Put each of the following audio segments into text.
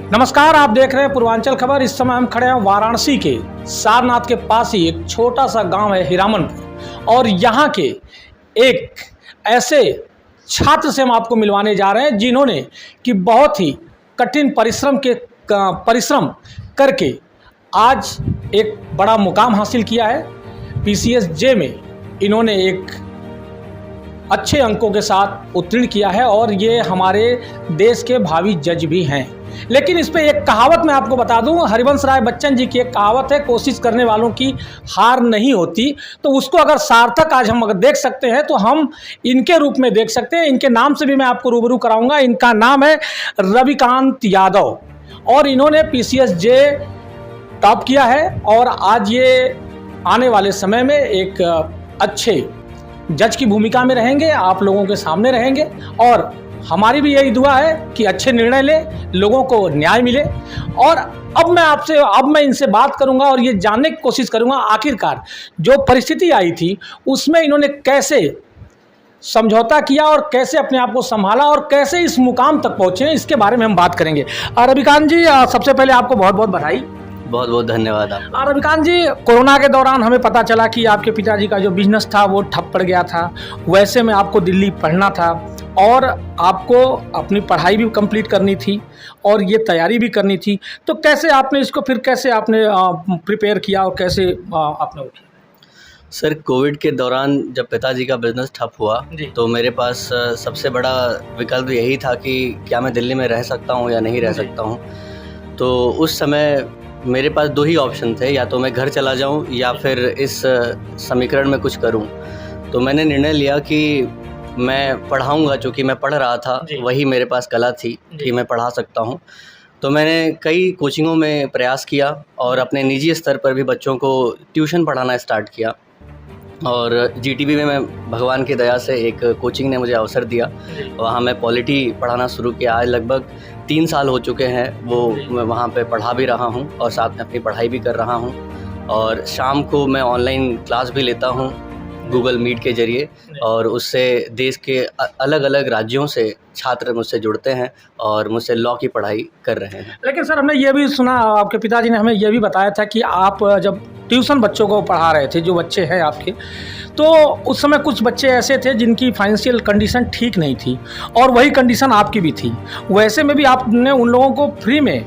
नमस्कार, आप देख रहे हैं पूर्वांचल खबर। इस समय हम खड़े हैं वाराणसी के सारनाथ के पास ही एक छोटा सा गांव है हीरामनपुर, और यहाँ के एक ऐसे छात्र से हम आपको मिलवाने जा रहे हैं जिन्होंने कि बहुत ही कठिन परिश्रम करके आज एक बड़ा मुकाम हासिल किया है। PCSJ में इन्होंने एक अच्छे अंकों के साथ उत्तीर्ण किया है और ये हमारे देश के भावी जज भी हैं। लेकिन इस पे एक कहावत मैं आपको बता दूं, हरिवंश राय बच्चन जी की एक कहावत है, कोशिश करने वालों की हार नहीं होती। तो उसको अगर सार्थक आज हम अगर देख सकते हैं तो हम इनके रूप में देख सकते हैं। इनके नाम से भी मैं आपको रूबरू कराऊंगा। इनका नाम है रविकांत यादव और इन्होंने PCSJ टॉप किया है और आज ये आने वाले समय में एक अच्छे जज की भूमिका में रहेंगे, आप लोगों के सामने रहेंगे। और हमारी भी यही दुआ है कि अच्छे निर्णय ले, लोगों को न्याय मिले। और अब मैं इनसे बात करूंगा और ये जानने की कोशिश करूंगा आखिरकार जो परिस्थिति आई थी उसमें इन्होंने कैसे समझौता किया और कैसे अपने आप को संभाला और कैसे इस मुकाम तक पहुंचे, इसके बारे में हम बात करेंगे। रविकांत जी, सबसे पहले आपको बहुत बहुत बधाई। बहुत बहुत धन्यवाद आपका। रविकांत जी, कोरोना के दौरान हमें पता चला कि आपके पिताजी का जो बिजनेस था वो ठप पड़ गया था। वैसे में आपको दिल्ली पढ़ना था और आपको अपनी पढ़ाई भी कंप्लीट करनी थी और ये तैयारी भी करनी थी। तो कैसे आपने इसको कैसे आपने प्रिपेयर किया और कैसे आपने वो किया? सर, कोविड के दौरान जब पिताजी का बिज़नेस ठप हुआ तो मेरे पास सबसे बड़ा विकल्प यही था कि क्या मैं दिल्ली में रह सकता हूँ या नहीं रह सकता हूँ। तो उस समय मेरे पास दो ही ऑप्शन थे, या तो मैं घर चला जाऊँ या फिर इस समीकरण में कुछ करूँ। तो मैंने निर्णय लिया कि मैं पढ़ाऊँगा। चूँकि मैं पढ़ रहा था, वही मेरे पास कला थी कि मैं पढ़ा सकता हूँ। तो मैंने कई कोचिंगों में प्रयास किया और अपने निजी स्तर पर भी बच्चों को ट्यूशन पढ़ाना स्टार्ट किया। और GTB में मैं भगवान की दया से एक कोचिंग ने मुझे अवसर दिया, वहाँ मैं पॉलिटी पढ़ाना शुरू किया। आज लगभग 3 साल हो चुके हैं वो मैं वहाँ पे पढ़ा भी रहा हूँ और साथ में अपनी पढ़ाई भी कर रहा हूँ। और शाम को मैं ऑनलाइन क्लास भी लेता हूँ गूगल मीट के ज़रिए, और उससे देश के अलग अलग राज्यों से छात्र मुझसे जुड़ते हैं और मुझसे लॉ की पढ़ाई कर रहे हैं। लेकिन सर, हमने ये भी सुना, आपके पिताजी ने हमें ये भी बताया था कि आप जब ट्यूशन बच्चों को पढ़ा रहे थे, जो बच्चे हैं आपके, तो उस समय कुछ बच्चे ऐसे थे जिनकी फाइनेंशियल कंडीशन ठीक नहीं थी और वही कंडीशन आपकी भी थी। वैसे में भी आपने उन लोगों को फ्री में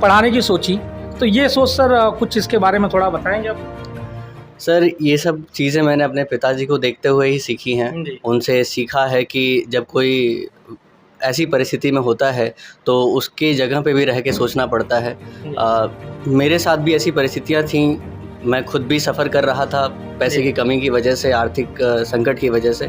पढ़ाने की सोची। तो ये सोच सर कुछ इसके बारे में थोड़ा बताएंगे आप? सर, ये सब चीज़ें मैंने अपने पिताजी को देखते हुए ही सीखी हैं। उनसे सीखा है कि जब कोई ऐसी परिस्थिति में होता है तो उसके जगह पे भी रह के सोचना पड़ता है। मेरे साथ भी ऐसी परिस्थितियाँ थीं। मैं खुद भी सफ़र कर रहा था पैसे की कमी की वजह से, आर्थिक संकट की वजह से।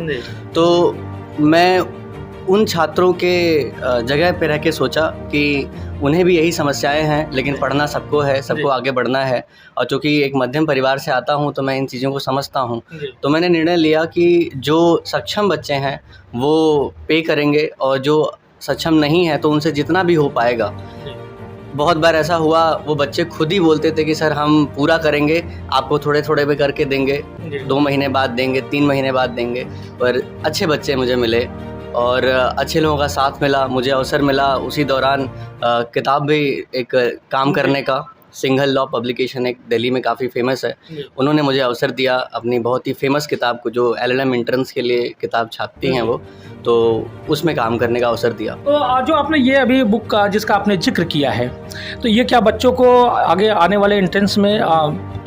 तो मैं उन छात्रों के जगह पे रह के सोचा कि उन्हें भी यही समस्याएं हैं, लेकिन पढ़ना सबको है, सबको आगे बढ़ना है। और चूँकि एक मध्यम परिवार से आता हूं तो मैं इन चीज़ों को समझता हूं। तो मैंने निर्णय लिया कि जो सक्षम बच्चे हैं वो पे करेंगे और जो सक्षम नहीं है तो उनसे जितना भी हो पाएगा। बहुत बार ऐसा हुआ, वो बच्चे खुद ही बोलते थे कि सर हम पूरा करेंगे, आपको थोड़े थोड़े पे करके देंगे, 2 महीने बाद देंगे, 3 महीने बाद देंगे। पर अच्छे बच्चे मुझे मिले और अच्छे लोगों का साथ मिला, मुझे अवसर मिला। उसी दौरान किताब भी एक काम करने का, सिंघल लॉ पब्लिकेशन एक दिल्ली में काफ़ी फेमस है, उन्होंने मुझे अवसर दिया अपनी बहुत ही फेमस किताब को, जो LLM एंट्रेंस के लिए किताब छापती हैं वो, तो उसमें काम करने का अवसर दिया। तो जो आपने ये अभी बुक का जिसका आपने जिक्र किया है, तो ये क्या बच्चों को आगे आने वाले एंट्रेंस में,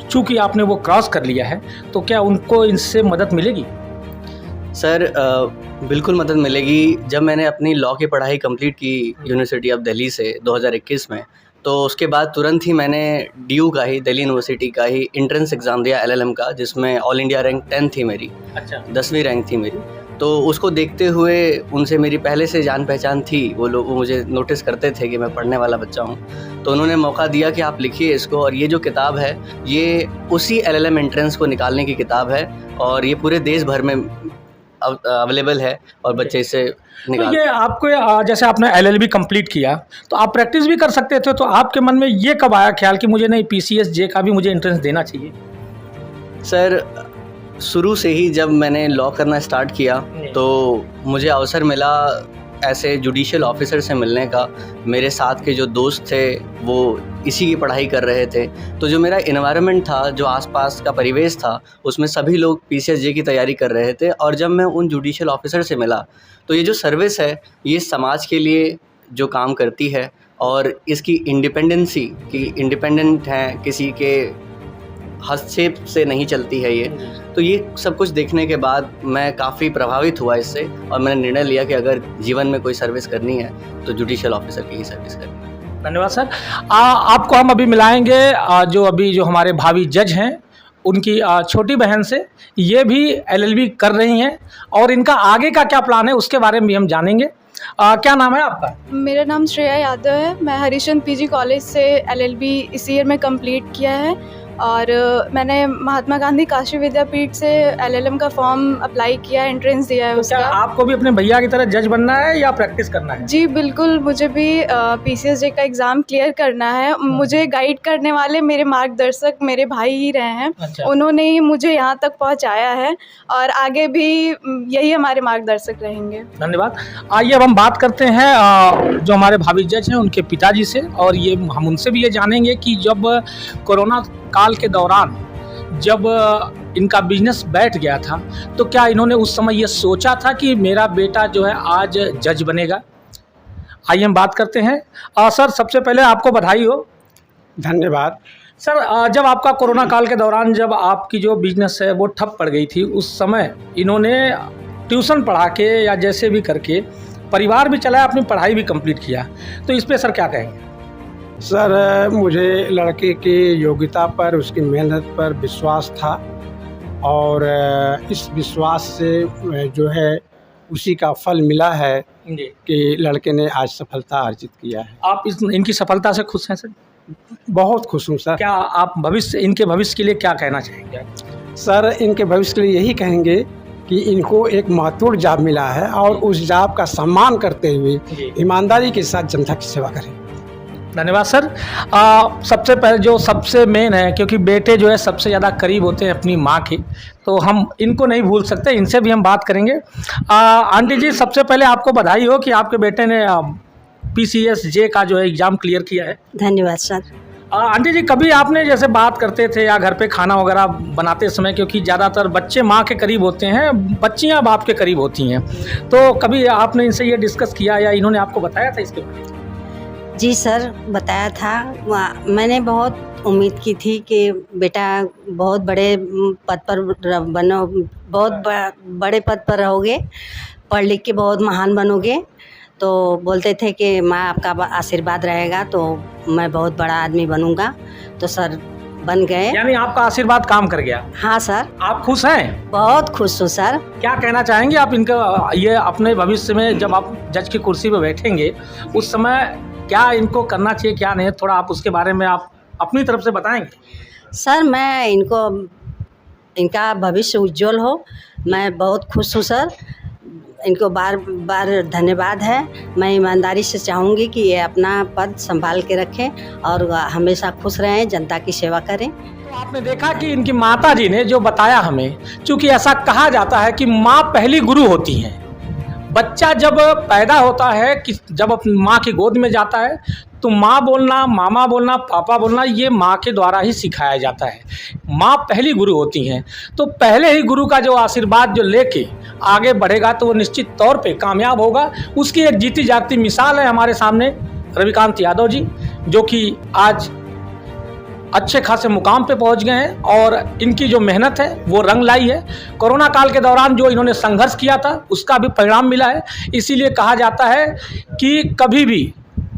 चूँकि आपने वो क्रॉस कर लिया है, तो क्या उनको इनसे मदद मिलेगी? सर, बिल्कुल मदद मिलेगी। जब मैंने अपनी लॉ की पढ़ाई कंप्लीट की यूनिवर्सिटी ऑफ दिल्ली से 2021 में, तो उसके बाद तुरंत ही मैंने DU का ही, दिल्ली यूनिवर्सिटी का ही एंट्रेंस एग्ज़ाम दिया LLM का, जिसमें ऑल इंडिया रैंक 10 थी मेरी। अच्छा। 10वीं रैंक थी मेरी। तो उसको देखते हुए उनसे मेरी पहले से जान पहचान थी। वो मुझे नोटिस करते थे कि मैं पढ़ने वाला बच्चा हूँ, तो उन्होंने मौका दिया कि आप लिखिए इसको। और ये जो किताब है ये उसी LLM एंट्रेंस को निकालने की किताब है और ये पूरे देश भर में अवेलेबल है और बच्चे इसे निकाल। तो ये आपको, जैसे आपने LLB कंप्लीट किया तो आप प्रैक्टिस भी कर सकते थे, तो आपके मन में ये कब आया ख्याल कि मुझे नहीं PCSJ का भी मुझे एंट्रेंस देना चाहिए? सर, शुरू से ही जब मैंने लॉ करना स्टार्ट किया तो मुझे अवसर मिला ऐसे जुडिशियल ऑफिसर से मिलने का, मेरे साथ के जो दोस्त थे वो इसी की पढ़ाई कर रहे थे, तो जो मेरा इन्वायरमेंट था, जो आसपास का परिवेश था, उसमें सभी लोग पीसीएसजे की तैयारी कर रहे थे। और जब मैं उन जुडिशियल ऑफिसर से मिला तो ये जो सर्विस है ये समाज के लिए जो काम करती है और इसकी इंडिपेंडेंसी कि इंडिपेंडेंट हैं, किसी के हस्तक्षेप से नहीं चलती है ये, तो ये सब कुछ देखने के बाद मैं काफ़ी प्रभावित हुआ इससे और मैंने निर्णय लिया कि अगर जीवन में कोई सर्विस करनी है तो जुडिशियल ऑफिसर की ही सर्विस करनी है। धन्यवाद सर। आपको हम अभी मिलाएंगे जो हमारे भावी जज हैं उनकी छोटी बहन से। ये भी एलएलबी कर रही हैं और इनका आगे का क्या प्लान है उसके बारे में भी हम जानेंगे। क्या नाम है आपका? मेरा नाम श्रेया यादव है। मैं हरिचंद पीजी कॉलेज से एलएलबी इस ईयर में कंप्लीट किया है और मैंने महात्मा गांधी काशी विद्यापीठ से एलएलएम का फॉर्म अप्लाई किया, एंट्रेंस दिया है उसका। क्या आपको भी अपने भैया की तरह जज बनना है या प्रैक्टिस करना है? जी बिल्कुल, मुझे भी पीसीएसजे का एग्ज़ाम क्लियर करना है। मुझे गाइड करने वाले मेरे मार्गदर्शक मेरे भाई ही रहे हैं। अच्छा। उन्होंने ही मुझे यहाँ तक पहुँचाया है और आगे भी यही हमारे मार्गदर्शक रहेंगे। धन्यवाद। आइए अब हम बात करते हैं जो हमारे भावी जज हैं उनके पिताजी से, और ये हम उनसे भी ये जानेंगे कि जब कोरोना काल के दौरान जब इनका बिजनेस बैठ गया था तो क्या इन्होंने उस समय ये सोचा था कि मेरा बेटा जो है आज जज बनेगा? आइए हम बात करते हैं। सर सबसे पहले आपको बधाई हो। धन्यवाद सर। जब आपका कोरोना काल के दौरान जब आपकी जो बिजनेस है वो ठप पड़ गई थी, उस समय इन्होंने ट्यूशन पढ़ा के या जैसे भी करके परिवार भी चलाया, अपनी पढ़ाई भी कंप्लीट किया, तो इस पे सर क्या कहेंगे? सर, मुझे लड़के की योग्यता पर, उसकी मेहनत पर विश्वास था और इस विश्वास से जो है उसी का फल मिला है कि लड़के ने आज सफलता अर्जित किया है। आप इनकी सफलता से खुश हैं सर? बहुत खुश हूँ सर। क्या आप इनके भविष्य के लिए क्या कहना चाहेंगे? सर, इनके भविष्य के लिए यही कहेंगे कि इनको एक महत्वपूर्ण जॉब मिला है और उस जॉब का सम्मान करते हुए ईमानदारी के साथ जनता की सेवा करें। धन्यवाद सर। सबसे पहले जो सबसे मेन है, क्योंकि बेटे जो है सबसे ज़्यादा करीब होते हैं अपनी माँ के, तो हम इनको नहीं भूल सकते, इनसे भी हम बात करेंगे। आंटी जी, सबसे पहले आपको बधाई हो कि आपके बेटे ने पीसीएसजे का जो है एग्ज़ाम क्लियर किया है। धन्यवाद सर। आंटी जी, कभी आपने जैसे बात करते थे या घर पे खाना वगैरह बनाते समय, क्योंकि ज़्यादातर बच्चे माँ के करीब होते हैं, बच्चियाँ बाप के करीब होती हैं, तो कभी आपने इनसे ये डिस्कस किया या इन्होंने आपको बताया था इसके बारे में? जी सर, बताया था। मैंने बहुत उम्मीद की थी कि बेटा बहुत बड़े पद पर बनो, बहुत बड़े पद पर रहोगे, पढ़ लिख के बहुत महान बनोगे। तो बोलते थे कि माँ आपका आशीर्वाद रहेगा तो मैं बहुत बड़ा आदमी बनूंगा। तो सर बन गए। यानी आपका आशीर्वाद काम कर गया? हाँ सर। आप खुश हैं? बहुत खुश हूँ सर। क्या कहना चाहेंगे आप इनका, ये अपने भविष्य में जब आप जज की कुर्सी पर बैठेंगे उस समय क्या इनको करना चाहिए, क्या नहीं, थोड़ा आप उसके बारे में आप अपनी तरफ से बताएंगे? सर, मैं इनका भविष्य उज्जवल हो, मैं बहुत खुश हूँ सर। इनको बार बार धन्यवाद है। मैं ईमानदारी से चाहूँगी कि ये अपना पद संभाल के रखें और हमेशा खुश रहें, जनता की सेवा करें। तो आपने देखा कि इनकी माता जी ने जो बताया हमें, चूँकि ऐसा कहा जाता है कि माँ पहली गुरु होती हैं। बच्चा जब पैदा होता है, कि जब अपनी माँ की गोद में जाता है तो माँ बोलना, मामा बोलना, पापा बोलना, ये माँ के द्वारा ही सिखाया जाता है। माँ पहली गुरु होती हैं, तो पहले ही गुरु का जो आशीर्वाद जो लेके आगे बढ़ेगा तो वो निश्चित तौर पे कामयाब होगा। उसकी एक जीती जागती मिसाल है हमारे सामने रविकांत यादव जी, जो कि आज अच्छे खासे मुकाम पे पहुंच गए हैं और इनकी जो मेहनत है वो रंग लाई है। कोरोना काल के दौरान जो इन्होंने संघर्ष किया था उसका भी परिणाम मिला है। इसीलिए कहा जाता है कि कभी भी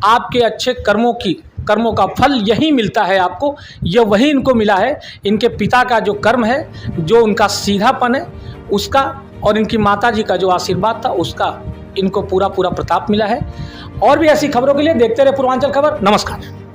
आपके अच्छे कर्मों का फल यही मिलता है आपको। यह वही इनको मिला है। इनके पिता का जो कर्म है, जो उनका सीधापन है उसका, और इनकी माता जी का जो आशीर्वाद था उसका इनको पूरा प्रताप मिला है। और भी ऐसी खबरों के लिए देखते रहे पूर्वांचल खबर। नमस्कार।